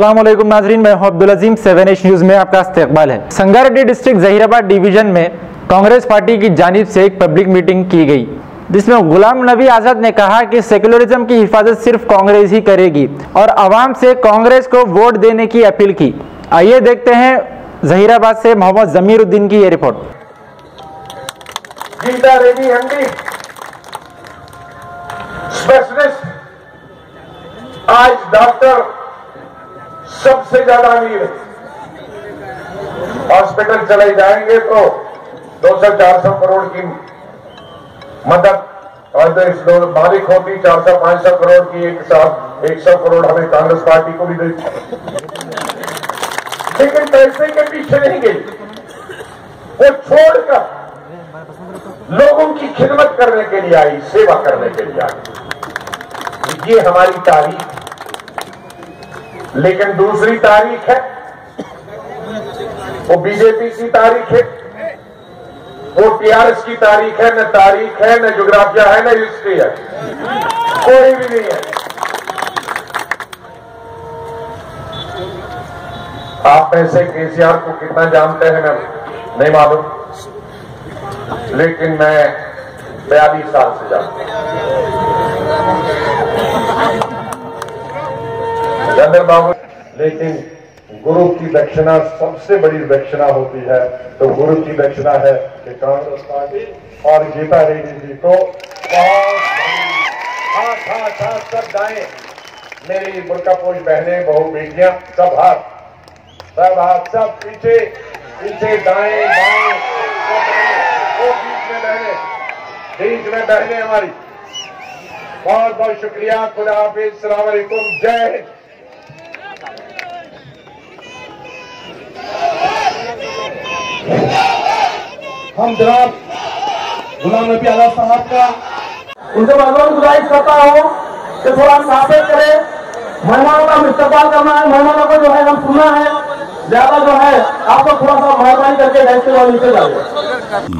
अस्सलामुअलैकुम नाजरीन, मैं अब्दुल अजीम 7H न्यूज़ में आपका इस्तकबाल है। संगारेड्डी डिस्ट्रिक्ट जहीराबाद डिवीजन में कांग्रेस पार्टी की जानिब से एक पब्लिक मीटिंग की गई, जिसमें गुलाम नबी आज़ाद ने कहा कि सेकुलरिज्म की हिफाजत सिर्फ कांग्रेस ही करेगी और आवाम से कांग्रेस को वोट देने की अपील की। आइए देखते हैं जहीराबाद से मोहम्मद जमीरुद्दीन की ये report. Geeta Reddy MD specialist, आज डॉक्टर सबसे ज्यादा अमीर हॉस्पिटल चले जाएंगे तो 200-400 करोड़ की मदद, और तो इस मालिक होती 400-500 करोड़ की एक साथ 100 करोड़ हमें कांग्रेस पार्टी को भी देती, लेकिन पैसे के पीछे नहीं गई, वो छोड़कर लोगों की खिदमत करने के लिए आई, सेवा करने के लिए आई। ये हमारी तारीख। लेकिन दूसरी तारीख है, वो बीजेपी की तारीख है, वो टीआरएस की तारीख है। न तारीख है, न ज्योग्राफिया है, न हिस्ट्री है, कोई भी नहीं है। आप में से केसीआर को कितना जानते हैं मैं नहीं मालूम, लेकिन मैं 42 साल से जानता हूं बाबू। लेकिन गुरु की दक्षिणा सबसे बड़ी दक्षिणा होती है, तो गुरु की दक्षिणा है कि कांग्रेस पार्टी और गीता रेड्डी जी को हाथ सब दाएं, मेरी बुर्कापोश बहनें, बहू, बेटियां, सब हाथ सब पीछे दाएं बाएं, वो बीच में बहने हमारी। बहुत बहुत शुक्रिया। खुदा हाफिज, अस्सलाम वालेकुम, जय हिंद। हम जनाब गुलाम नबी आज़ाद साहब का उनसे बहुत गुजारिश करता हूँ कि थोड़ा मुआफ़ करें। मेहमानों का इस्तकबाल करना है, मेहमानों को जो है हम सुनना है, ज्यादा जो है आपको थोड़ा सा मेहरबानी करके बैठते हुए नीचे जाइए।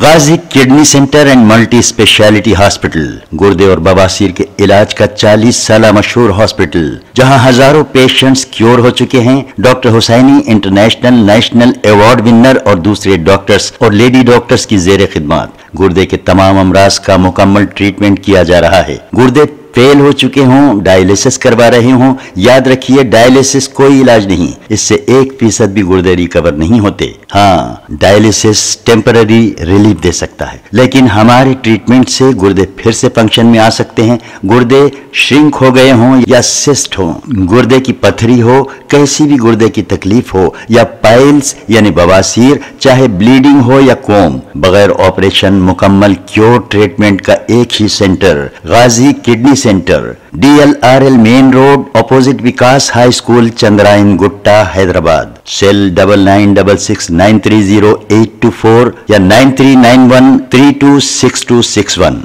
Ghazi kidney centre and multi speciality hospital, गुर्दे और बवासीर के इलाज का 40 साल मशहूर हॉस्पिटल, जहां हजारों पेशेंट्स क्योर हो चुके हैं। Doctor Husaini international national award winner और दूसरे डॉक्टर्स और लेडी डॉक्टर्स की जेर खिदमत गुर्दे के तमाम अमराज का मुकम्मल ट्रीटमेंट किया जा रहा है। गुर्दे फेल हो चुके हों, डायलिसिस करवा रहे हों, याद रखिए डायलिसिस कोई इलाज नहीं, इससे 1% भी गुर्दे रिकवर नहीं होते। हाँ, डायलिसिस टेम्पररी रिलीफ दे सकता है, लेकिन हमारे ट्रीटमेंट से गुर्दे फिर से फंक्शन में आ सकते हैं। गुर्दे श्रिंक हो गए हों या सिस्ट हो, गुर्दे की पथरी हो, कैसी भी गुर्दे की तकलीफ हो, या पाइल्स यानी बवासीर, चाहे ब्लीडिंग हो या कोम, बगैर ऑपरेशन मुकम्मल क्योर ट्रीटमेंट का एक ही सेंटर, Ghazi kidney centre, DLRL main road, opposite Vikas high school, Chandrayangutta, Hyderabad. Cell 9966930824 या 9391326261।